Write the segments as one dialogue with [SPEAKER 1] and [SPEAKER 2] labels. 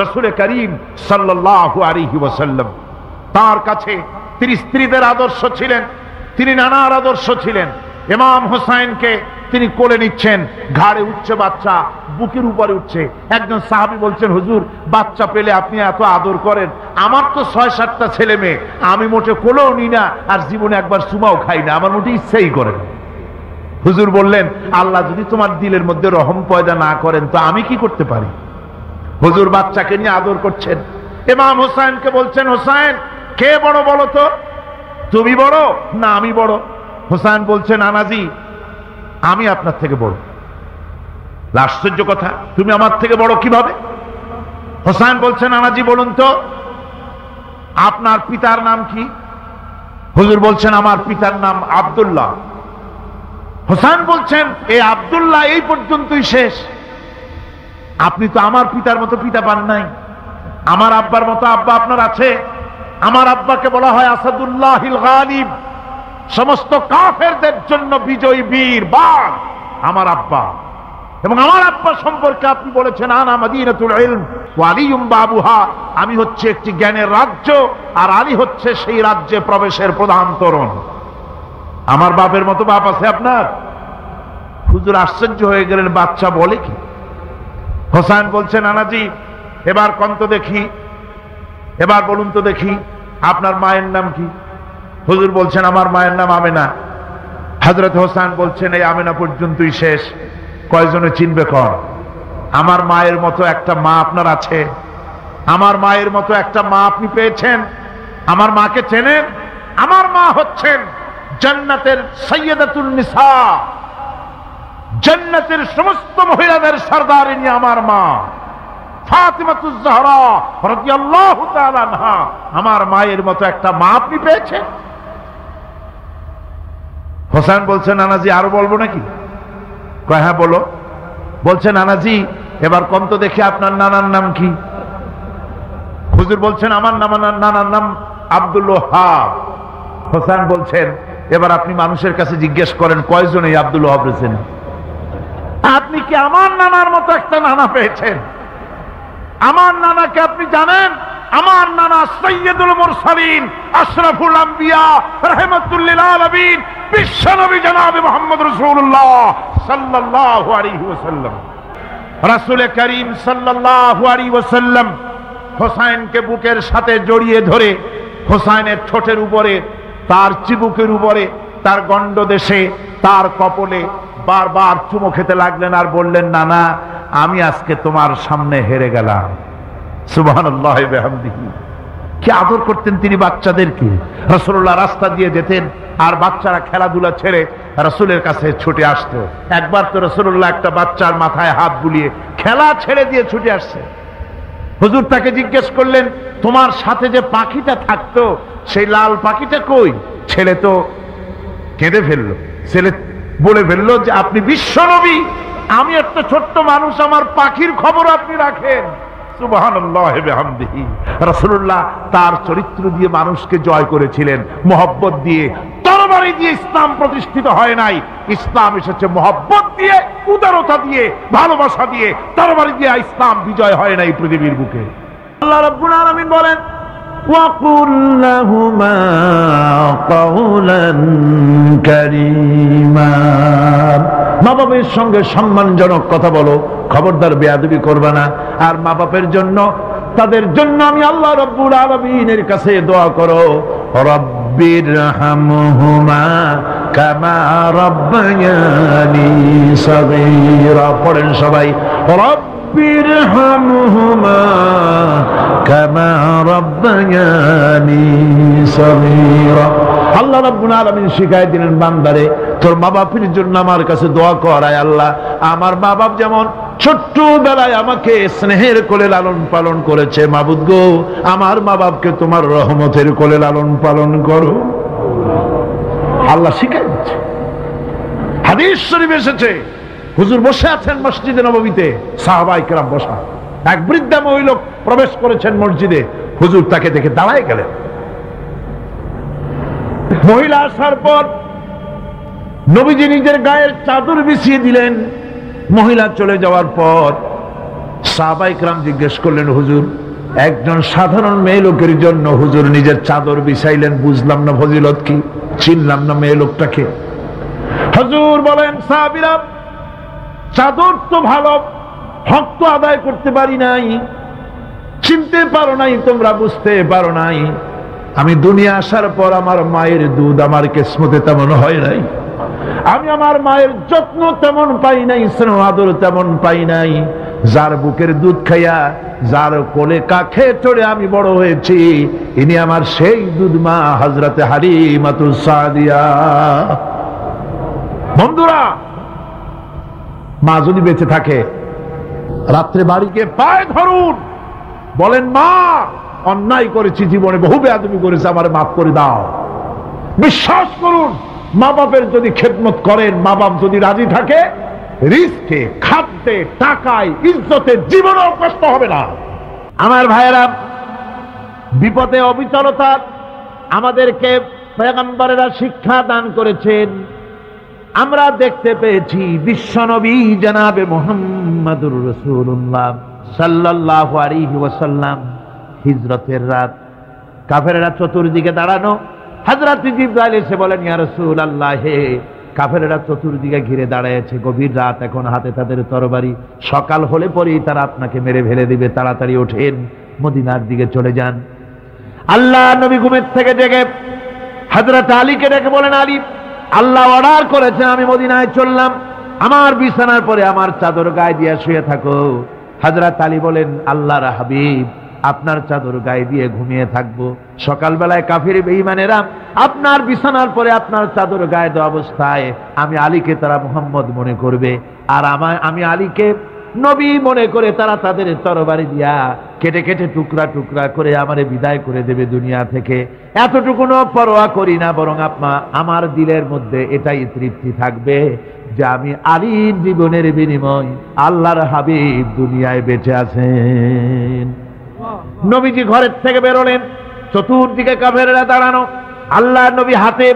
[SPEAKER 1] রাসূল করিম সাল্লাল্লাহু আলাইহি ওয়াসাল্লাম। তার কাছে তিনি স্ত্রীদের আদর্শ ছিলেন, তিনি নানার আদর্শ ছিলেন। ইমাম হোসাইনকে তিনি কোলে নিচ্ছেন, ঘাড়ে উঠছে বাচ্চা, বুকের উপরে উঠছে। একজন সাহাবী বলছেন, হুজুর বাচ্চা পেলে আপনি এত আদর করেন, আমার তো ৬-৭টা ছেলে মেয়ে, আমি মোটে কোলেও নিই না, আর জীবনে একবার চুমাও খাই না, আমার মোটে ইচ্ছাই করে না। হুজুর বললেন, আল্লাহ যদি তোমার দিলের মধ্যে রহম পয়দা না করেন তো আমি কি করতে পারি? হুজুর বাচ্চাকে নিয়ে আদর করছেন। ইমাম হোসাইনকে বলছেন, হোসাইন কে বড় বলো তো, তুমি বড় না আমি বড়? হোসাইন বলছেন, নানাজি আমি আপনার থেকে বড়। আশ্চর্য কথা, তুমি আমার থেকে বড় কিভাবে? হোসাইন বলছেন, নানাজি বলুন তো আপনার পিতার নাম কি? হুজুর বলছেন, আমার পিতার নাম আব্দুল্লাহ। হোসাইন বলছেন, এই আব্দুল্লাহ এই পর্যন্তই শেষ, আপনি তো আমার পিতার মতো পিতা পান নাই, আমার আব্বার মতো আব্বা আপনার আছে। আমার আব্বাকে বলা হয় আসাদুল্লাহিল গালিব, সমস্ত কাফেরদের জন্য বিজয়ী বীর বাঘ আমার আব্বা। এবং আমার আব্বা সম্পর্কে আপনি বলেছেন, আনা মাদিনাতুল ইলম ওয়া আলিয়ুম বাবুহা, আমি হচ্ছে একটি জ্ঞানের রাজ্য, আর আলী হচ্ছে সেই রাজ্যে প্রবেশের প্রধান তোরণ। আমার বাপের মতো বাপ আছে আপনার? হুজুর আশ্চর্য হয়ে গেলেন, বাচ্চা বলে কি? হোসাইন বলছেন, নানাজি এবার কোন তো দেখি, এবার বলুন তো দেখি আপনার মায়ের নাম কি? হুজুর বলছেন, আমার মায়ের নাম আমেনা। হযরত হোসেন বলছেন, এই আমেনা পর্যন্তই শেষ, কয়জনে চিনবে কর? আমার মায়ের মতো একটা মা আপনার আছে? আমার মায়ের মতো একটা মা আপনি পেয়েছেন? আমার মাকে চেনেন? আমার মা হচ্ছেন জান্নাতের সাইয়্যিদাতুন নিসা, জান্নাতের সমস্ত মহিলাদের সরদারিনী আমার মা ফাতিমাতুজ জাহরা রাদিয়াল্লাহু তাআলা আনহা। আমার মায়ের মতো একটা মা আপনি পেয়েছেন? হোসেন বলছেন, নানাজি আরো বলবো নাকি? কয় হ্যাঁ বলো। বলছেন, নানাজি এবার কোন তো দেখি আপনার নানার নাম কি? হুজুর বলছেন, আমার নানার নাম আব্দুল ওয়াহাব। হোসেন বলছেন, এবার আপনি মানুষের কাছে জিজ্ঞেস করেন কয়জন এই আব্দুল ওয়াহাব রয়েছেন? আপনি কি আমার নানার মতো একটা নানা পেয়েছেন? আমার নানাকে আপনি জানেন? আমার নানা সাইয়্যিদুল মুরসালিন, আশরাফুল আম্বিয়া, রাহমাতুল লিল আলামিন, বিশ্বনবী জনাব মুহাম্মদ রাসূলুল্লাহ সাল্লাল্লাহু আলাইহি ওয়াসাল্লাম। রাসূল করিম সাল্লাল্লাহু আলাইহি ওয়াসাল্লাম হোসাইনকে বুকের সাথে জড়িয়ে ধরে হোসাইনের ঠোঁটের উপরে, তার চিবুকের উপরে, তার গণ্ডদেশে, তার কপলে বারবার চুমো খেতে লাগলেন আর বললেন, নানা আমি আজকে তোমার সামনে হেরে গেলাম। সুবহানাল্লাহ ওয়া বিহামদিহি। কি আদর করতেন তিনি বাচ্চাদেরকে। রাসূলুল্লাহ রাস্তা দিয়ে যেতেন আর বাচ্চারা খেলাধুলা ছেড়ে রাসূলের কাছে ছুটে আসতো। একবার তো রাসূলুল্লাহ একটা বাচ্চার মাথায় হাত বুলিয়ে খেলা ছেড়ে দিয়ে ছুটে আসছে। হুজুর তাকে জিজ্ঞেস করলেন, তোমার সাথে যে পাখিটা থাকতো সেই লাল পাখিটা কই? ছেলে তো কেঁদে ফেললো। ছেলে বলে ফেললো যে আপনি বিশ্বনবী, আমি একটা ছোট্ট মানুষ, আমার পাখির খবর আপনি রাখেন। সুবহানাল্লাহ ওয়া বিহামদিহি। রাসূলুল্লাহ তার চরিত্র দিয়ে মানুষকে জয় করেছিলেন, মহব্বত দিয়ে। তরবারি দিয়ে ইসলাম প্রতিষ্ঠিত হয় নাই, ইসলাম এসেছে মহব্বত দিয়ে, উদারতা দিয়ে, ভালোবাসা দিয়ে। তরবারি দিয়ে ইসলাম বিজয় হয় নাই পৃথিবীর বুকে। আল্লাহ রাব্বুল আলামিন বলেন, وَقُلْ لَهُمَا قَوْلًا كَرِيمًا, মা বাবার সঙ্গে সম্মানজনক কথা বলো, খবরদার বেয়াদবি করবে না। আর মা বাপের জন্য, তাদের জন্য আমি আল্লাহ রাব্বুল আলামিনের কাছে দোয়া করো, রব্বিরহামহুমা কামা রাব্বায়ানি সাগীরা। পড়েন সবাই, রব্বিরহামহুমা কামা রাব্বায়ানি সাগীরা। আল্লাহ রাব্বুল আলামিন শিখায় দিলেন বান্দারে, তোর মা বাপের জন্য আমার কাছে দোয়া করায়। আল্লাহ আমার মা বাপ যেমন ছোট্টবেলায় আমাকে স্নেহের কোলে লালন পালন করেছে, মাবুদ গো আমার মা বাপকে তোমার রহমতের কোলে লালন পালন করো। আল্লাহ শিখায় দিচ্ছে। হাদিস শরীফ এসেছে, হুজুর বসে আছেন মসজিদে নববীতে, সাহাবায়ে কেরাম বসা। এক বৃদ্ধা মহিলা প্রবেশ করেছেন মসজিদে, হুজুর তাকে দেখে দাঁড়ায় গেলেন। মহিলা আসার পর নবীজি নিজের গায়ের চাদর বিছিয়ে দিলেন। মহিলা চলে যাওয়ার পর সাহাবায়ে কেরাম জিজ্ঞেস করলেন, হুজুর একজন সাধারণ মেয়ে লোকের জন্য হুজুর নিজের চাদর বিছাইলেন, বুঝলাম না ফজিলত কি, চিনলাম না মেয়ে লোকটাকে। হুজুর বলেন, সাহাবীরা চাদর তো ভালো, হক তো আদায় করতে পারি নাই, চিনতে পারো নাই, তোমরা বুঝতে পারো নাই। আমি দুনিয়া আসার পর আমার মায়ের দুধ আমার কিসমতে তেমন হয় নাই, আমি আমার মায়ের যত্ন তেমন পাই নাই, স্নেহ আদর তেমন পাই নাই। যার বুকের দুধ খাইয়া, যার কোলে কাখে চড়ে আমি বড় হয়েছি, ইনি আমার সেই দুধ মা হযরতে হালিমাতুস সাদিয়া। বন্ধুরা, মা যদি বেঁচে থাকে, রাত্রে বাড়িকে পায়ে ধরুন, বলেন, মা অন্যায় করেছি, জীবনে বহু বেয়াদবি করেছে, আমার মাফ করে দাও। বিশ্বাস করুন, মা বাপের যদি খেদমত করেন, মা বাপ যদি রাজি থাকে, রিস্কে, খাদ্যে, টাকায়, ইজ্জতে জীবনেও কষ্ট হবে না। আমার ভাইয়েরা, বিপদে অবিচলতা আমাদেরকে পয়গম্বরেরা শিক্ষা দান করেছেন। আমরা দেখতে পেয়েছি বিশ্বনবী জনাবে মুহাম্মদুর রাসূলুল্লাহ সাল্লাল্লাহু আলাইহি ওয়াসাল্লাম হিজরতের রাত, কাফেররা চতুর্দিকে দাঁড়ানো, হযরত জিবরাইল এসে বলেন, ইয়া রাসূলুল্লাহ, হে কাফেররা চতুর্দিকে ঘিরে দাঁড়িয়েছে, গভীর রাত, এখন হাতে তাদের তরবারি, সকাল হলে পরেই তারা আপনাকে মেরে ফেলে দিবে, তাড়াতাড়ি ওঠেন, মদিনার দিকে চলে যান। আল্লাহ নবী ঘুমের থেকে জেগে হযরত আলীকে ডেকে বলেন, আলী, আল্লাহ অর্ডার করেছেন, আমি মদিনায় চললাম, আমার বিছানার পরে আমার চাদর গায়ে দিয়ে শুয়ে থাকো। হযরত আলী বলেন, আল্লাহর হাবিব, আপনার চাদর গায়ে দিয়ে ঘুমিয়ে থাকবো, সকালবেলায় কাফির বেঈমানেরা আপনার বিছানার পরে আপনার চাদর গায়ে দেওয়া অবস্থায় আমি আলীকে তারা মুহাম্মদ মনে করবে, আর আমি আলীকে নবী মনে করে তারা তাদের তরবারি দিয়া কেটে কেটে টুকরা টুকরা করে আমারে বিদায় করে দেবে দুনিয়া থেকে। এতটুকুনো পরোয়া করি না, বরং আমার দিলের মধ্যে এটাই তৃপ্তি থাকবে যে আমি আলীর জীবনের বিনিময় আল্লাহর হাবিব দুনিয়ায় বেঁচে আছেন। নবীজি ঘরের থেকে বেরোলেন, চতুর্দিকে কাফেররা দাঁড়ানো, আল্লাহর নবী হাতে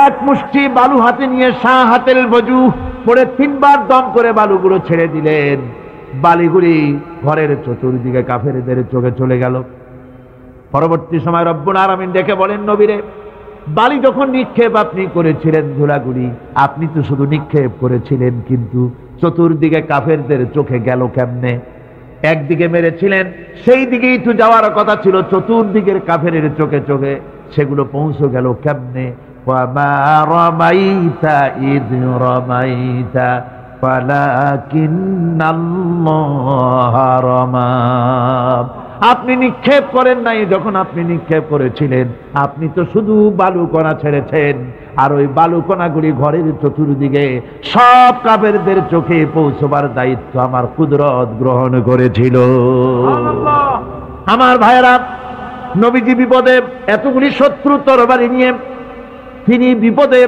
[SPEAKER 1] এক মুষ্টি বালু হাতে নিয়ে শাহাতেল বজু পড়ে তিনবার দম করে বালুগুলো ছেড়ে দিলেন। বালিগুলি ঘরের চতুর্দিকে কাফেরদের চোখে চলে গেল। পরবর্তী সময় রব্বুল আলামিন ডেকে বলেন, নবীরে, বালি যখন নিক্ষেপ আপনি করেছিলেন, ধুলাগুলি আপনি তো শুধু নিক্ষেপ করেছিলেন, কিন্তু চতুর্দিকে কাফেরদের চোখে গেল কেমনে? একদিকে মেরেছিলেন, সেই দিকেই তো যাওয়ার কথা ছিল, চতুর্দিকের কাফেরের চোখে চোখে সেগুলো পৌঁছে গেল কেমনে? ওয়ামা রামাইতা ইয রামাইতা ওয়ালাকিন্নাল্লাহা রামা। আপনি নিক্ষেপ করেন নাই, যখন আপনি নিক্ষেপ করেছিলেন আপনি তো শুধু বালুকণা ছেড়েছেন, আর ওই বালুকণাগুলি ঘরের চতুর্দিকে সব কাফেরদের চোখে পৌঁছবার দায়িত্ব আমার কুদরত গ্রহণ করেছিল। আমার ভাইয়েরা, নবীজি বিপদে, এতগুলি শত্রু তরবারি নিয়ে তিনি বিপদে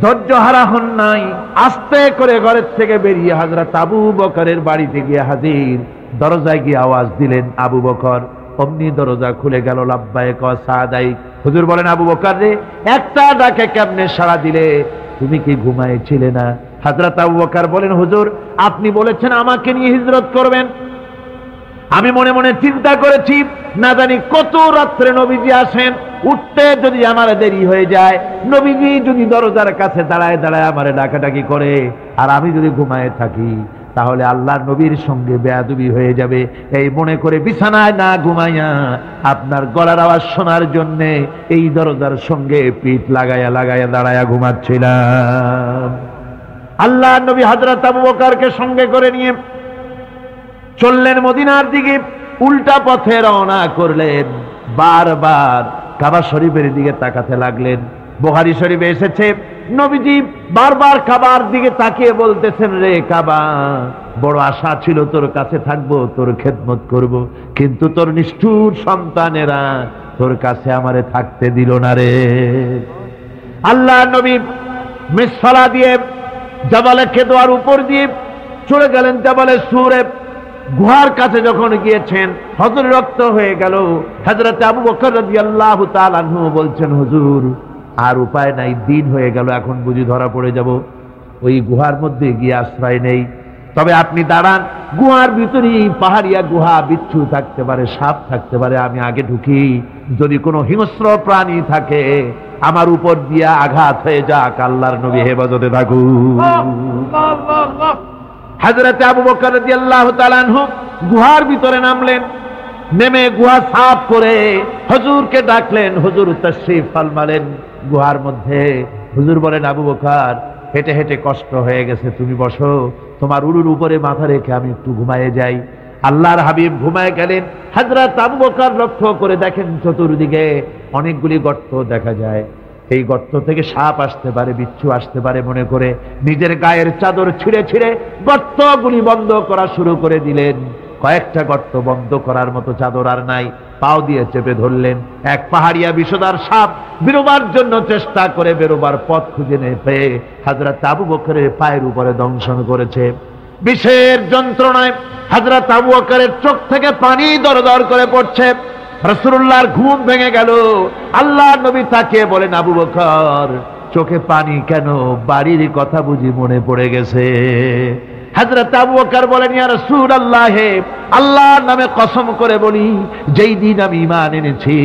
[SPEAKER 1] ধৈর্য হারা হন নাই, আস্তে করে ঘরের থেকে বেরিয়ে হযরত আবু বকরের বাড়িতে গিয়ে হাজির। দরজায় গিয়ে আওয়াজ দিলেন, আবু বকর। অমনি দরজা খুলে গেল, লাব্বাইক ওয়া সাদাইক। হুজুর বলেন, আবু বকর রে, একটা ডাকে কেমনে সাড়া দিলে? তুমি কি ঘুমাইছিলে না? হযরত আবু বকর বলেন, হুজুর আপনি বলেছেন আমাকে নিয়ে হিজরত করবেন, আমি মনে মনে চিন্তা করেছি, না জানি কত রাত্রে নবীজি আসেন, উঠতে যদি আমার দেরি হয়ে যায়, নবীজি যদি দরজার কাছে দাঁড়ায় দাঁড়ায় আমারে ডাকাডাকি করে, আর আমি যদি ঘুমায় থাকি, তাহলে আল্লাহর নবীর সঙ্গে বেয়াদবি হয়ে যাবে। এই মনে করে বিছানায় না ঘুমাইয়া আপনার গলার আওয়াজ শোনার জন্য এই দরজার সঙ্গে পিঠ লাগাইয়া লাগাইয়া দাঁড়াইয়া ঘুমাচ্ছিলাম। আল্লাহর নবী হযরত আবু বকরকে সঙ্গে করে নিয়ে চললেন মদিনার দিকে, উল্টা পথে রওনা করলেন। বারবার কাবা শরীফের দিকে তাকাতে লাগলেন। বুখারী শরীফে এসেছে, নবীজি বারবার কাবার দিকে তাকিয়ে বলতেছেন, রে কাবা, বড় আশা ছিল তোর কাছে থাকবো, তোর খেদমত করব, কিন্তু তোর নিষ্ঠুর সন্তানেরা তোর কাছে আমারে থাকতে দিল না রে। আল্লাহ নবী মিসফালা দিয়ে জাবালে কেদোয়ার উপর দিয়ে চলে গেলেন জাবালে সুরে। গুহার কাছে যখন গিয়েছেন, হযরত রক্ত হয়ে গেল। হযরত আবু বকর রাদিয়াল্লাহু তাআলা আনহু বলছেন, হুজুর আর উপায় নাই, দিন হয়ে গেল, এখন বুঝি ধরা পড়ে যাব, ওই গুহার মধ্যে গিয়ে আশ্রয় নেই। তবে আপনি দাঁড়ান, গুহার ভিতরে পাহাড়িয়া গুহা, বিচ্ছু থাকতে পারে, সাপ থাকতে পারে, আমি আগে ঢুকি। যদি কোনো হিংস্র প্রাণী থাকে আমার উপর দিয়া আঘাত হয়ে যাক, আল্লাহর নবী হেফাজতে থাকুন। হযরত আবু বকর রাদিয়াল্লাহু তাআলা আনহু গুহার ভিতরে নামলেন, নেমে গুহা সাফ করে হুজুরকে ডাকলেন। হুজুর তাশরীফ ফরমালেন গুহার মধ্যে। হুজুর বলেন, আবু বকর, হেঁটে হেঁটে কষ্ট হয়ে গেছে, তুমি বসো, তোমার উরুর উপরে মাথা রেখে আমি একটু ঘুমায়ে যাই। আল্লাহর হাবিব ঘুমায় গেলেন। হযরত আবু বকর লক্ষ্য করে দেখেন চতুর্দিকে অনেকগুলি গর্ত দেখা যায়। এই গর্ত থেকে সাপ আসতে পারে, বিচ্ছু আসতে পারে মনে করে নিজের গায়ের চাদর ছিঁড়ে ছিঁড়ে গর্তগুলি বন্ধ করা শুরু করে দিলেন। কয়েকটা গর্ত বন্ধ করার মতো চাদর আর নাই, পাও দিয়ে চেপে ধরলেন। এক পাহাড়িয়া বিষধর সাপ বেরোবার জন্য চেষ্টা করে বেরোবার পথ খুঁজে না পেয়ে হযরত আবু বকরের পায়ের উপরে দংশন করেছে। বিষের যন্ত্রণায় হযরত আবু বকরের চোখ থেকে পানি দরদর করে পড়ছে। রাসূলুল্লাহর ঘুম ভেঙে গেল। আল্লাহর নবী তাকিয়ে বলেন, আবু বকর, চোখে পানি কেন? বাড়ির কথা বুঝি মনে পড়ে গেছে? হযরত আবু বকর বলেন, ইয়া রাসূলুল্লাহ, আল্লাহর নামে কসম করে বলি, যেই দিন আমি ঈমান এনেছি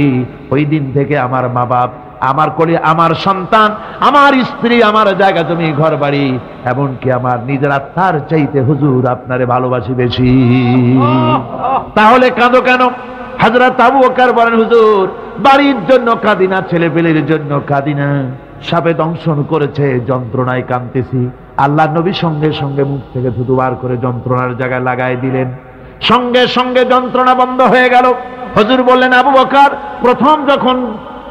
[SPEAKER 1] ওই দিন থেকে আমার মা বাপ, আমার কোলে আমার সন্তান, আমার স্ত্রী, আমার জায়গা জমি ঘর বাড়ি, এমনকি আমার নিজের আত্মার চাইতে হুজুর আপনারে ভালোবাসি বেশি। তাহলে কাঁদো কেন? হযরত আবু বকর বলেন, হুজুর, বাড়ির জন্য কাঁদি না, ছেলেপেলের জন্য কাঁদি না, সাপে দংশন করেছে, যন্ত্রণায় কাঁদতেছি। আল্লাহ নবী সঙ্গে সঙ্গে মুখ থেকে থুতু বার করে যন্ত্রণার জায়গায় লাগাই দিলেন। সঙ্গে সঙ্গে যন্ত্রণা বন্ধ হয়ে গেল। হুজুর বললেন, আবু বকর, প্রথম যখন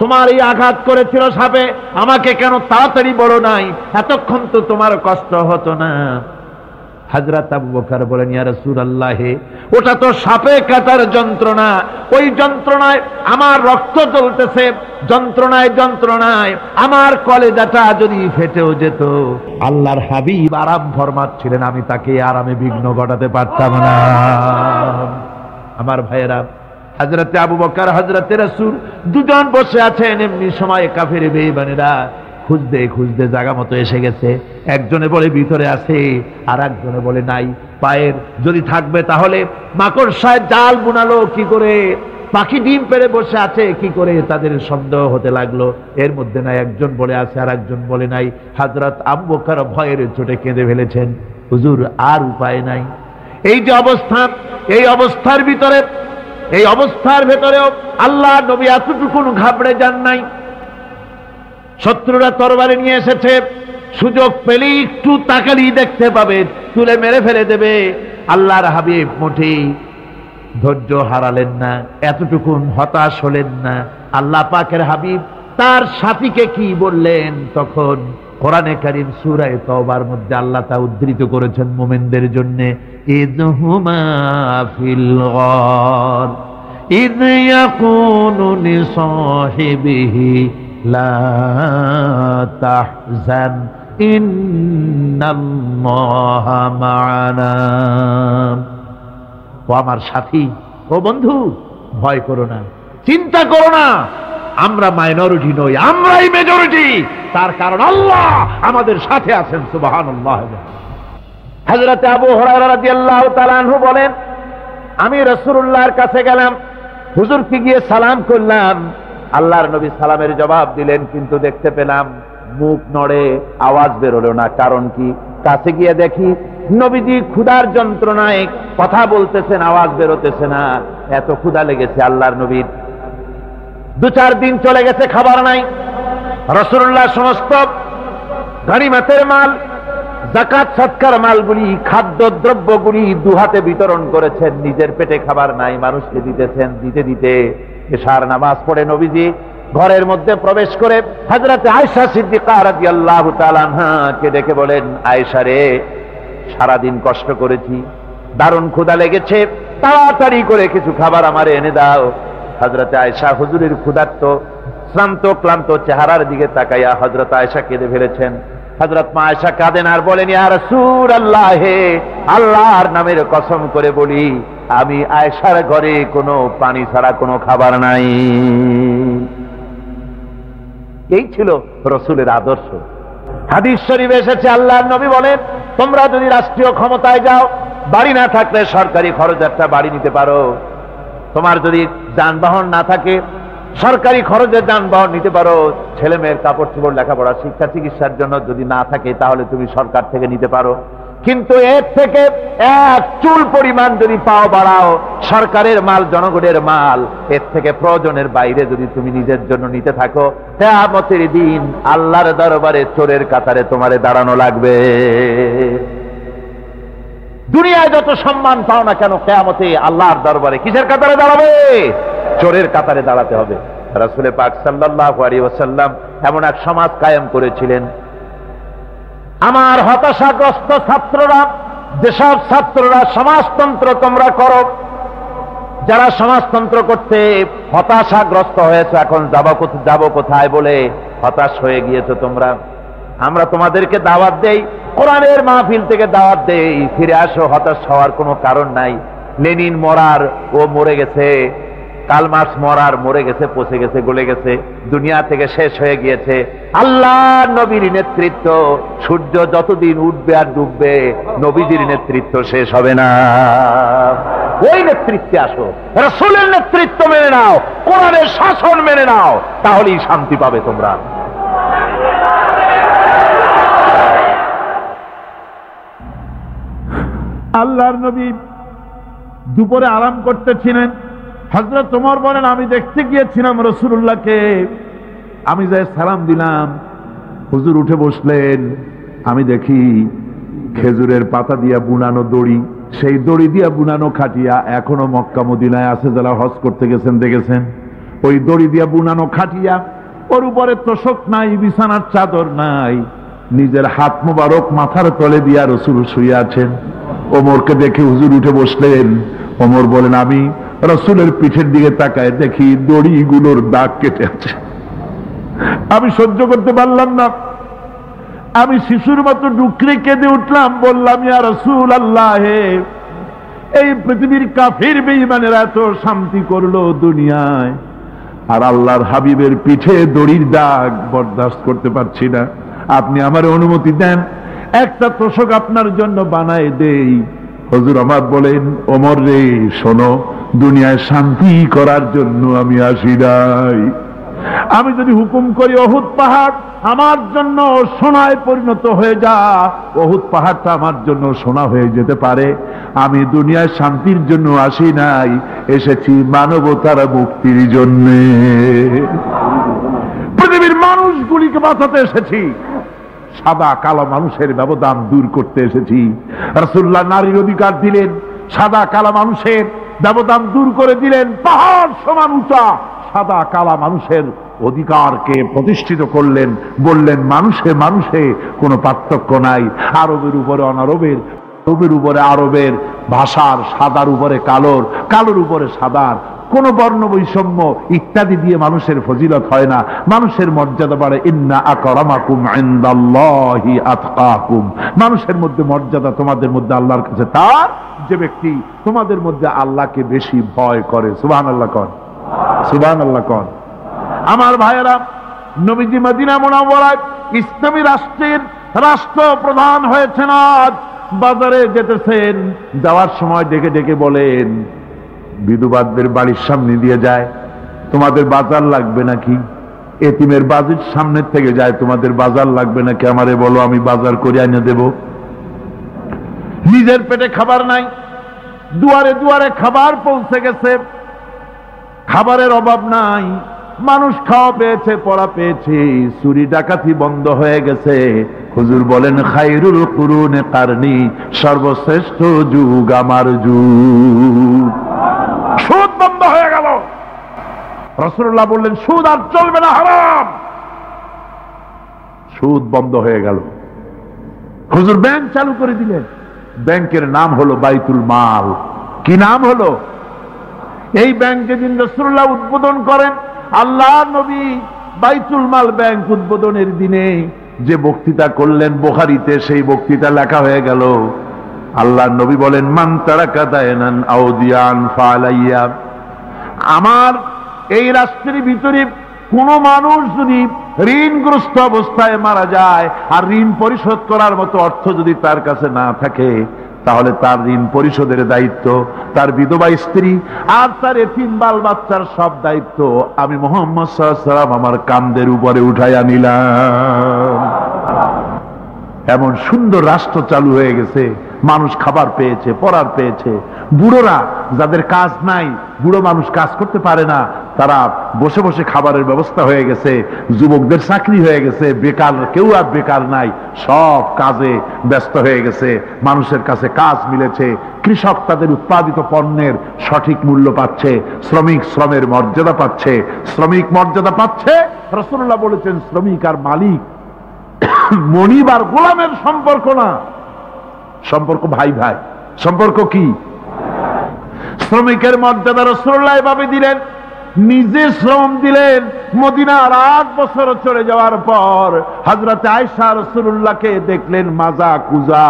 [SPEAKER 1] তোমার এই আঘাত করেছিল সাপে, আমাকে কেন তাড়াতাড়ি বলো নাই? এতক্ষণ তো তোমার কষ্ট হতো না। হযরত আবু বকর বলেন, ইয়া রাসূলুল্লাহ, ওটা তো সাপে কাটার যন্ত্রণা, ওই যন্ত্রণায় আমার রক্ত জ্বলতেছে, যন্ত্রণায় যন্ত্রণায় আমার কলেজাটা যদি ফেটেও যেত। আল্লাহর হাবিব আরাম ফরমাচ্ছিলেন, আমি তাকে আরামে বিঘ্ন ঘটাতে পারতাম না। আমার ভাইয়েরা, হযরত আবু বকর, হযরত রাসূল দুজন বসে আছেন। এমনি সময় কাফের বেঈমানেরা খুঁজতে খুঁজতে জায়গা মতো এসে গেছে। একজনে বলে ভিতরে আছে, আর একজনে বলে নাই। পায়ের যদি থাকবে তাহলে মাকড়সায় জাল বুনালো কি করে, পাখি ডিম পেড়ে বসে আছে কি করে, তাদের সন্দেহ হতে লাগলো। এর মধ্যে নাই, একজন বলে আছে আর একজন বলে নাই। হযরত আবু বকর ভয়ের চোটে কেঁদে ফেলেছেন, হুজুর আর উপায় নাই। এই যে অবস্থা, এই অবস্থার ভিতরে, এই অবস্থার ভেতরেও আল্লাহ নবী এতটুকু ঘাবড়ে যান নাই। শত্রুরা তরবারি নিয়ে এসেছে, সুযোগ পেলেই একটু তাকালেই দেখতে পাবে, তুলে মেরে ফেলে দেবে। আল্লাহর হাবিব মোটেই ধৈর্য হারালেন না, এতটুকু হতাশ হলেন না। আল্লাহ পাকের হাবিব তার সাথীকে কি বললেন? তখন কোরআনে কারীম সূরা তাওবার মধ্যে আল্লাহ তা উদ্ধৃত করেছেন মুমিনদের জন্য, ইযহুমা ফিল গার ইয ইয়াকুনু লিসাহিবিহি লা তাহজান ইন্নাল্লাহা মা'ানা। ও আমার সাথী, ও বন্ধু, ভয় করো না, চিন্তা করো না, আমরা মাইনরিটি নই, আমরাই মেজরিটি। তার কারণ আল্লাহ আমাদের সাথে আছেন। সুবহানাল্লাহ। হযরত আবু হুরায়রা রাদিয়াল্লাহু তাআলা আনহু বলেন, আমি রাসূলুল্লাহর কাছে গেলাম, হুজুরকে গিয়ে সালাম করলাম। আল্লাহর নবী সালামের জবাব দিলেন, কিন্তু দেখতে পেলাম মুখ নড়ে, আওয়াজ বেরোলো না। কারণ কি? কাছে গিয়ে দেখি নবীজি ক্ষুধার যন্ত্রণায় কথা বলতেছেন, আওয়াজ বেরোতেছে না। এত ক্ষুধা লেগেছে আল্লাহর নবীর। 2-4 দিন চলে গেছে, খাবার নাই। রাসূলুল্লাহ সমস্ত গনিমতের মাল, যাকাত সদকার মালগুলি, খাদ্য দ্রব্যগুলি 2 হাতে বিতরণ করেছেন। নিজের পেটে খাবার নাই, মানুষকে দিতেছেন। দিতে দিতে এশার নামাজ পড়ে নবীজি ঘরের মধ্যে প্রবেশ করে হযরত আয়েশা সিদ্দিকা রাদিয়াল্লাহু তাআলা আনহাকে ডেকে বলেন, আয়েশা রে, সারাদিন কষ্ট করেছি, দারুণ ক্ষুধা লেগেছে, তাড়াতাড়ি করে কিছু খাবার আমারে এনে দাও। হযরত আয়েশা হুজুরের ক্ষুধার্ত শ্রান্ত ক্লান্ত চেহারার দিকে তাকাইয়া হযরত আয়েশা কেঁদে ফেলেছেন। হযরত মা আয়েশা কাঁদেন আর বলেন, ইয়া রাসূলুল্লাহ, আল্লাহর নামের কসম করে বলি, আমি আয়েশার ঘরে কোনো পানি ছাড়া কোনো খাবার নাই। এই ছিল রাসূলের আদর্শ। হাদিস শরীফে এসেছে, আল্লাহর নবী বলেন, তোমরা যদি রাষ্ট্রীয় ক্ষমতায় যাও, বাড়ি না থাকলে সরকারি খরচ একটা বাড়ি নিতে পারো। তোমার যদি যানবাহন না থাকে, সরকারি খরচে যানবাহন নিতে পারো। ছেলে মেয়ের কাপড় চোপড়, লেখাপড়া, শিক্ষা, চিকিৎসার জন্য যদি না থাকে তাহলে তুমি সরকার থেকে নিতে পারো। কিন্তু এর থেকে এক চুল পরিমাণ যদি পাও বাড়াও, সরকারের মাল জনগণের মাল, এর থেকে প্রয়োজনের বাইরে যদি তুমি নিজের জন্য নিতে থাকো, কিয়ামতের দিন আল্লাহর দরবারে চোরের কাতারে তোমারে দাঁড়ানো লাগবে। দুনিয়ায় যত সম্মান পাও না কেন, কিয়ামতে আল্লাহর দরবারে কিসের কাতারে দাঁড়াবে? চোরের কাতারে দাঁড়াতে হবে। রাসূল পাক সাল্লাল্লাহু আলাইহি ওয়াসাল্লাম এমন এক সমাজ কায়েম করেছিলেন। আমার হতাশাগ্রস্ত ছাত্ররা, যেসব ছাত্ররা সমাজতন্ত্র তোমরা করো, যারা সমাজতন্ত্র করতে হতাশাগ্রস্ত হয়েছে, এখন যাব কোথায় বলে হতাশ হয়ে গিয়েছো তোমরা, আমরা তোমাদেরকে দাওয়াত দেই, কোরআনের মাহফিল থেকে দাওয়াত দেই, ফিরে আসো। হতাশ হওয়ার কোনো কারণ নাই। লেনিন মরার, ও মরে গেছে। কাল মার্কস মরার, মরে গেছে, পচে গেছে, গলে গেছে, দুনিয়া থেকে শেষ হয়ে গিয়েছে। আল্লাহ নবীর নেতৃত্ব, সূর্য যতদিন উঠবে আর ডুববে, নবীজির নেতৃত্ব শেষ হবে না। ওই নেতৃত্বে আসো, রাসূলের নেতৃত্ব মেনে নাও, কোরআনের শাসন মেনে নাও, তাহলেই শান্তি পাবে তোমরা। আল্লাহর নবী দুপুরে আরাম করতেছিলেন। হযরত ওমর বলেন, আমি দেখতে গিয়েছিলাম রাসূলুল্লাহকে, আমি যাই সালাম দিলাম, হুজুর উঠে বসলেন। আমি দেখি খেজুরের পাতা দিয়া বুনানো দড়ি, সেই দড়ি দিয়া বুনানো খাটিয়া এখনো মক্কা মদিনায় আছে, যারা হজ করতে গেছেন দেখেছেন। ওই দড়ি দিয়া বুনানো খাটিয়া, ওর উপরে তোশক নাই, বিছানার চাদর নাই, নিজের হাত মোবারক মাথার তলে দিয়া রাসূল শুয়ে আছেন। ওমরকে দেখে হুজুর উঠে বসলেন। ওমর বলেন, আমি রাসূলের পিঠের দিকে তাকায় দেখি দড়িগুলোর দাগ কেটে আছে। আমি সহ্য করতে পারলাম না, আমি শিশুর মতো ডুকরে কেঁদে উঠলাম, বললাম, ইয়া রাসূলুল্লাহ, এই পৃথিবীর কাফির বেঈমানেরা এত শান্তি করলো দুনিয়ায়, আর আল্লাহর হাবিবের পিঠে দড়ির দাগ বরদাস্ত করতে পারছি না। আপনি আমার অনুমতি দেন, একটা তোষক আপনার জন্য বানায় দেই। হুজুর আমার বলেন, ওমর রে শোনো, দুনিয়ায় শান্তি করার জন্য আমি আসি নাই। আমি যদি হুকুম করি উহুদ পাহাড় আমার জন্য সোনায় পরিণত হয়ে যা, উহুদ পাহাড়টা আমার জন্য সোনা হয়ে যেতে পারে। আমি দুনিয়ায় শান্তির জন্য আসি নাই, এসেছি মানবতার মুক্তির জন্য। পৃথিবীর মানুষগুলিকে বাঁচাতে এসেছি, সাদা কালো মানুষের ব্যবধান দূর করতে এসেছি। রাসূলুল্লাহ নারীর অধিকার দিলেন, সাদা কালো মানুষের ব্যবধান দূর করে দিলেন। পাহাড় সমান উঁচা সাদা কালা মানুষের অধিকারকে প্রতিষ্ঠিত করলেন, বললেন মানুষে মানুষে কোনো পার্থক্য নাই। আরবের উপরে অনারবের, আরবের উপরে আরবের, ভাষার, সাদার উপরে কালোর, কালোর উপরে সাদার, কোন বর্ণ বৈষম্য ইত্যাদি দিয়ে মানুষের ফজিলত হয় না, মানুষের মর্যাদা বাড়ে। ইন্না আকরামাকুম ইনদাল্লাহি আতকাকুম, মানুষের মধ্যে মর্যাদা তোমাদের মধ্যে আল্লাহর কাছে তার যে ব্যক্তি তোমাদের মধ্যে আল্লাহকে বেশি ভয় করে। সুবহানাল্লাহ কন, সুবহানাল্লাহ কন। আমার ভাইয়েরা, নবীজি মদিনা মুনাওয়ারায় ইসলামী রাষ্ট্রের রাষ্ট্রপ্রধান হয়েছেন। আজ বাজারে যেতেছেন, যাওয়ার সময় ডেকে ডেকে বলেন, বিধবাদের বাড়ির সামনে দিয়ে যায়, তোমাদের বাজার লাগবে নাকি? এতিমের বাড়ির সামনে থেকে যায়, তোমাদের বাজার লাগবে নাকি? আমারে বলো, আমি বাজার করে এনে দেব। নিজের পেটে খাবার নাই, দুয়ারে দুয়ারে খাবার পৌঁছে গেছে, খাবারের অভাব নাই, মানুষ খাওয়া পেয়েছে, পড়া পেয়েছে, চুরি ডাকাতি বন্ধ হয়ে গেছে। হুজুর বলেন, খায়রুল কুরুনে কারনি, সর্বশ্রেষ্ঠ যুগ আমার যুগ। সুদ বন্ধ হয়ে গেল। রাসূলুল্লাহ বললেন, সুদ আর চলবে না, হারাম। সুদ বন্ধ হয়ে গেল। হুজুর ব্যাংক চালু করে দিলেন। ব্যাংকের নাম হলো বাইতুল মাল। কি নাম হলো? এই ব্যাংক যেদিন রাসূলুল্লাহ উদ্বোধন করেন, আল্লাহ নবী বাইতুল মাল ব্যাংক উদ্বোধনের দিনে যে বক্তৃতা করলেন, বুখারীতে সেই বক্তৃতা লেখা হয়ে গেল। আল্লাহ নবী বলেন, মান তারাকা দায়নান আও দিয়ান ফালাইয়া, আমার এই রাষ্ট্রের ভিতরে কোন মানুষ যদি ঋণগ্রস্ত অবস্থায় মারা যায়, আর ঋণ পরিশোধ করার মতো অর্থ যদি তার কাছে না থাকে, তাহলে তার ঋণ পরিশোধের দায়িত্ব তার বিধবা স্ত্রী আর তার এতিম বাল বাচ্চার সব দায়িত্ব আমি মুহাম্মদ সাল্লাল্লাহু আলাইহি ওয়াসাল্লাম আমার কাঁধের উপরে উঠাইয়া নিলাম। এমন সুন্দর রাষ্ট্র চালু হয়ে গেছে, মানুষ খাবার পেয়েছে, পড়ার পেয়েছে। বুড়োরা যাদের কাজ নাই, বুড়ো মানুষ কাজ করতে পারে না, তারা বসে বসে খাবারের ব্যবস্থা হয়ে গেছে। যুবকদের চাকরি হয়ে গেছে, বেকার কেউ আর বেকার নাই, সব কাজে ব্যস্ত হয়ে গেছে, মানুষের কাছে কাজ মিলেছে। কৃষক তাদের উৎপাদিত পণ্যের সঠিক মূল্য পাচ্ছে, শ্রমিক শ্রমের মর্যাদা পাচ্ছে, শ্রমিক মর্যাদা পাচ্ছে। রাসূলুল্লাহ বলেছেন শ্রমিক আর মালিক মনিব আর গোলামের সম্পর্ক না, সম্পর্ক ভাই ভাই। সম্পর্ক কি? শ্রমিকের মর্যাদা রাসূলুল্লাহ এভাবে দিলেন, নিজে শ্রম দিলেন। মদিনার 8 বছর চলে যাওয়ার পর হযরত আয়েশা রাসূলুল্লাহকে দেখলেন মাজা কুজা।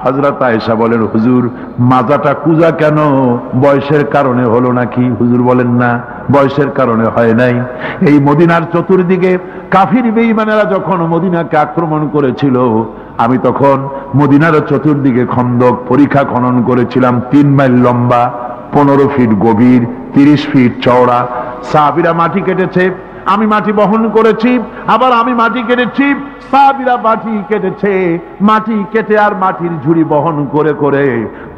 [SPEAKER 1] হযরত আয়েশা বলেন, হুজুর মাজাটা কুজা কেন? বয়সের কারণে হলো নাকি? হুজুর বলেন, না, বয়সের কারণে হয় নাই। এই মদিনার চতুর্দিকে কাফির বেঈমানেরা যখন মদিনাকে আক্রমণ করেছিল, আমি তখন মদিনার চতুর্দিকে খন্দক পরিখা খনন করেছিলাম, 3 মাইল লম্বা, 15 ফিট গভীর, 30 ফিট চওড়া। সাহাবীরা মাটি কেটেছে, আমি মাটি বহন করেছি, আবার আমি মাটি কেটেছি, সাহাবীরা মাটি কেটেছে। মাটি কেটে আর মাটির ঝুড়ি বহন করে করে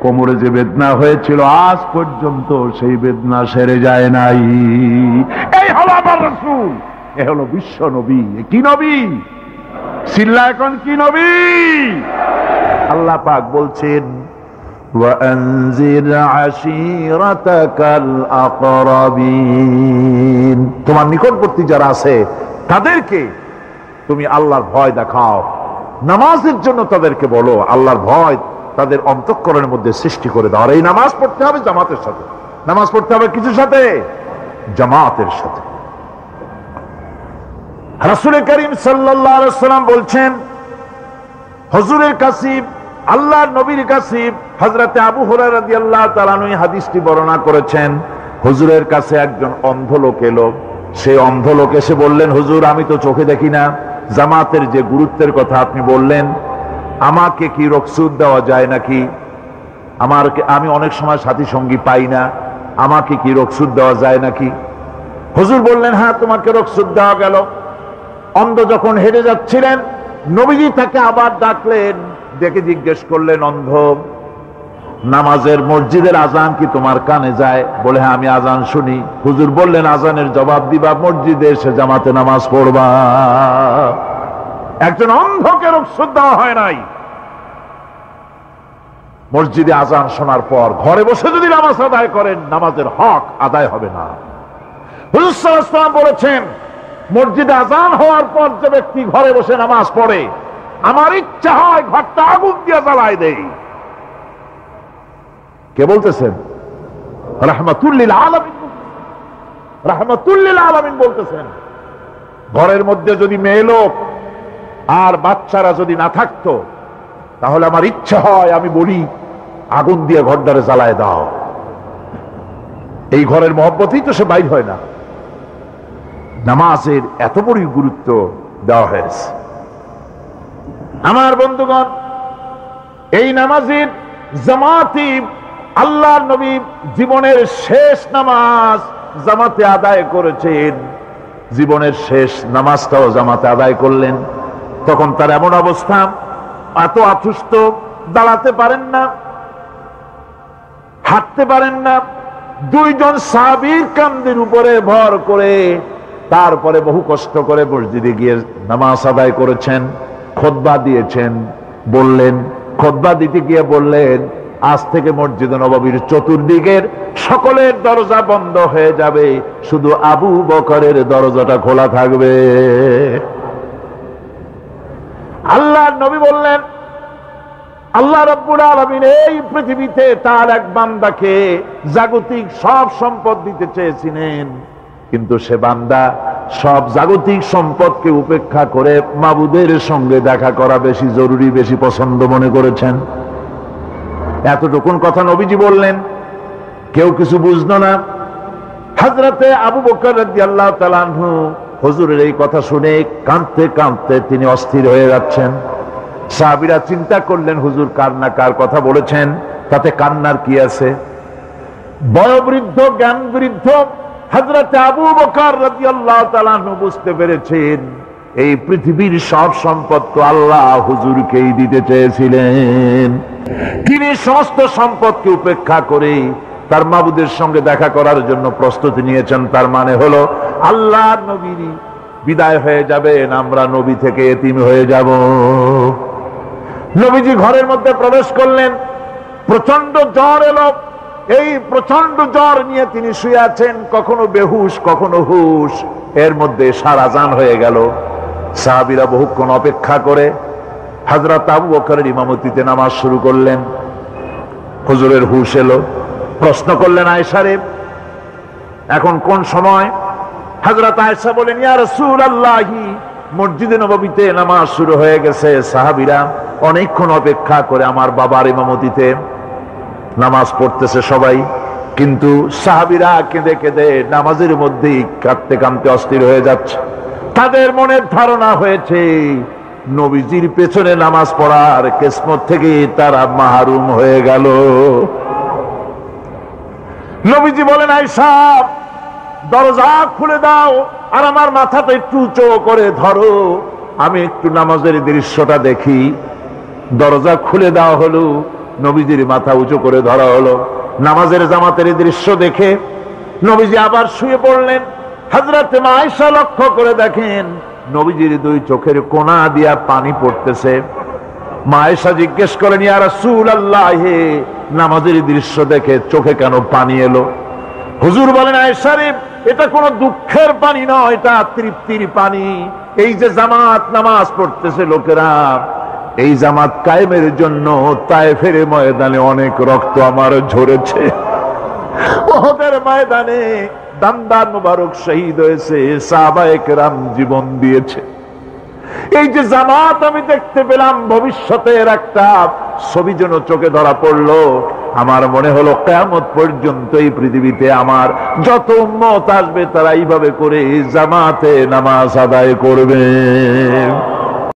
[SPEAKER 1] কোমরে যে বেদনা হয়েছিল, আজ পর্যন্ত সেই বেদনা সেরে যায় নাই। এই হলো আমার রাসূল, এ হলো বিশ্ব নবী। কি নবী? সিল্লা এখন কি নবী? আল্লাহ পাক বলছেন, وَأَنذِرْ عَشِيرَتَكَ الْأَقْرَبِينَ, তোমার নিকটবর্তী যারা আছে তাদেরকে তুমি আল্লাহর ভয় দেখাও। নামাজের জন্য তাদেরকে বলো, আল্লাহর ভয় তাদের অন্তঃকরণের মধ্যে সৃষ্টি করে দাও। আর এই নামাজ পড়তে হবে জামাতের সাথে। নামাজ পড়তে হবে কিছুর সাথে? জামাতের সাথে। রাসূল করিম সাল্লাল্লাহু আলাইহি ওয়াসাল্লাম বলছেন, হুজুরের কাছে, আল্লাহর নবীর কাছে হযরতে আবু হুরায়রা রাদিয়াল্লাহু তাআলা আনহু হাদিসটি বর্ণনা করেছেন। হুজুরের কাছে একজন অন্ধ লোক এলো। সেই অন্ধ লোক এসে বললেন, হুজুর আমি তো চোখে দেখি না, জামাতের যে গুরুত্বের কথা আপনি বললেন, আমাকে কি রুখসত দেওয়া যায় নাকি? আমি অনেক সময় সাথী সঙ্গী পাই না, আমাকে কি রুখসত দেওয়া যায় নাকি? হুজুর বললেন, হ্যাঁ তোমাকে রুখসত দেওয়া গেল। অন্ধ যখন হেঁটে যাচ্ছিলেন, নবীজি তাকে আবার ডাকলেন, ডেকে জিজ্ঞেস করলেন, অন্ধ নামাজের মসজিদের আজান কি তোমার কানে যায়? বলে, হ্যাঁ আমি আজান শুনি। হুজুর বললেন, আজানের জবাব দিবা, মসজিদে এসে জামাতে নামাজ পড়বা। একজন অন্ধকে রুখসত দেওয়া হয় নাই। মসজিদে আজান শোনার পর ঘরে বসে যদি নামাজ আদায় করেন, নামাজের হক আদায় হবে না। হুজুর সাল্লাল্লাহু আলাইহি ওয়াসাল্লাম বলেছেন, মসজিদে আজান হওয়ার পর যে ব্যক্তি ঘরে বসে নামাজ পড়ে, আমার ইচ্ছা হয় ঘরটা আগুন দিয়ে জ্বালায় দেই। কে বলতেছেন? রাহমাতুল লিল আলামিন, রাহমাতুল লিল আলামিন বলতেছেন। ঘরের মধ্যে যদি মেয়ে লোক আর বাচ্চারা যদি না থাকতো, তাহলে আমার ইচ্ছা হয় আমি বলি আগুন দিয়ে ঘরটারে জ্বালায় দাও। এই ঘরের মহব্বতেই তো সে বাইর হয় না। নামাজের এত বড় গুরুত্ব দেওয়া হয়েছে। আমার বন্ধুগণ, এই নামাজের জামাতি আল্লাহর নবী জীবনের শেষ নামাজ জামাতে আদায় করেছেন। জীবনের শেষ নামাজটাও জামাতে আদায় করলেন। তখন তার এমন অবস্থা, এত অসুস্থ, দাঁড়াতে পারেন না, হাঁটতে পারেন না। 2 জন সাহাবীর কাঁধের উপরে ভর করে তারপরে বহু কষ্ট করে মসজিদে গিয়ে নামাজ আদায় করেছেন। খুতবা দিয়েছেন, বললেন, খুতবা দিতে গিয়ে বললেন, আজ থেকে মসজিদে নববীর চতুর্দিকের সকলের দরজা বন্ধ হয়ে যাবে, শুধু আবু বকরের দরজাটা খোলা থাকবে। আল্লাহর নবী বললেন, আল্লাহ রাব্বুল আলামিন এই পৃথিবীতে তার এক বান্দাকে জাগতিক সব সম্পদ দিতে চেয়েছিলেন, কিন্তু সে বান্দা সব জাগতিক সম্পদকে উপেক্ষা করে মাবুদের সঙ্গে দেখা করা বেশি জরুরি, বেশি পছন্দ মনে করেছেন। এতটুকুন কথা নবীজি বললেন, কেউ কিছু বুঝলো না। হযরতে আবু বকর রাদিয়াল্লাহু তাআলা আনহু হুজুরের এই কথা শুনে কাঁদতে কাঁদতে তিনি অস্থির হয়ে যাচ্ছেন। সাহাবীরা চিন্তা করলেন, হুজুর কার কথা বলেছেন, তাতে কান্নার কি আছে? বয়োবৃদ্ধ জ্ঞান বৃদ্ধ হযরত আবু বকর রাদিয়াল্লাহু তাআলা বুঝতে পেরেছেন এই পৃথিবীর সব সম্পদ তো আল্লাহ হুজুরকেই দিতে চেয়েছিলেন। তিনি সমস্ত সম্পদকে উপেক্ষা করে তার মাবুদের সঙ্গে দেখা করার জন্য প্রস্তুতি নিয়েছেন। তার মানে হলো আল্লাহর নবী বিদায় হয়ে যাবেন, আমরা নবী থেকে এতিম হয়ে যাব। নবীজি ঘরের মধ্যে প্রবেশ করলেন, প্রচন্ড জ্বর এলো। এই প্রচন্ড জ্বর নিয়ে তিনি শুয়ে আছেন, কখনো বেহুশ কখনো হুশ। এর মধ্যে সারা আযান হয়ে গেল। সাহাবীরা বহুক্ষণ অপেক্ষা করে হযরত আবু বকরের ইমামতিতে নামাজ শুরু করলেন। হুজুরের হুশ এলো, প্রশ্ন করলেন, আয়েশা রে এখন কোন সময়? হযরত আয়েশা বলেন, ইয়া রাসূলুল্লাহ, মসজিদে নববীতে নামাজ শুরু হয়ে গেছে। সাহাবীরা অনেকক্ষণ অপেক্ষা করে আমার বাবার ইমামতিতে নামাজ পড়তেছে সবাই, কিন্তু সাহাবীরা কেঁদে কেঁদে নামাজের মধ্যেই কাঁদতে কাঁদতে অস্থির হয়ে যাচ্ছে। তাদের মনের ধারণা হয়েছে নবীজির পেছনে নামাজ পড়ার কিসমত থেকে তারা মাহরুম হয়ে গেল। নবীজি বলেন, আয়েশা দরজা খুলে দাও আর আমার মাথাটা একটু উঁচু করে ধরো, আমি একটু নামাজের দৃশ্যটা দেখি। দরজা খুলে দেওয়া হলো, নবীজির মাথা উঁচু করে ধরা হলো। নামাজের জামাতের দৃশ্য দেখে নবীজি আবার শুয়ে পড়লেন। হযরত আয়েশা লক্ষ্য করে দেখেন নবীজির দুই চোখের কোনা দিয়া পানি পড়তেছে। মা আয়েশা জিজ্ঞেস করেন, ইয়া রাসূলুল্লাহ, নামাজের দৃশ্য দেখে চোখে কেন পানি এলো? হুজুর বলেন, আয়েশা রে এটা কোনো দুঃখের পানি নয়, এটা তৃপ্তির পানি। এই যে জামাত নামাজ পড়তেছে লোকেরা, এই জামাত কায়েমের জন্য তায়েফের ময়দানে অনেক রক্ত আমার ঝরেছে। উহুদের ময়দানে দান্দান মুবারক শহীদ হয়েছে, সাহাবায়ে কেরাম জীবন দিয়েছে। এই যে জামাত আমি দেখতে পেলাম, ভবিষ্যতের একটা ছবি যেন চোখে ধরা পড়লো। আমার মনে হলো কিয়ামত পর্যন্ত এই পৃথিবীতে আমার যত উম্মত আসবে তারা এইভাবে করে জামাতে নামাজ আদায় করবে।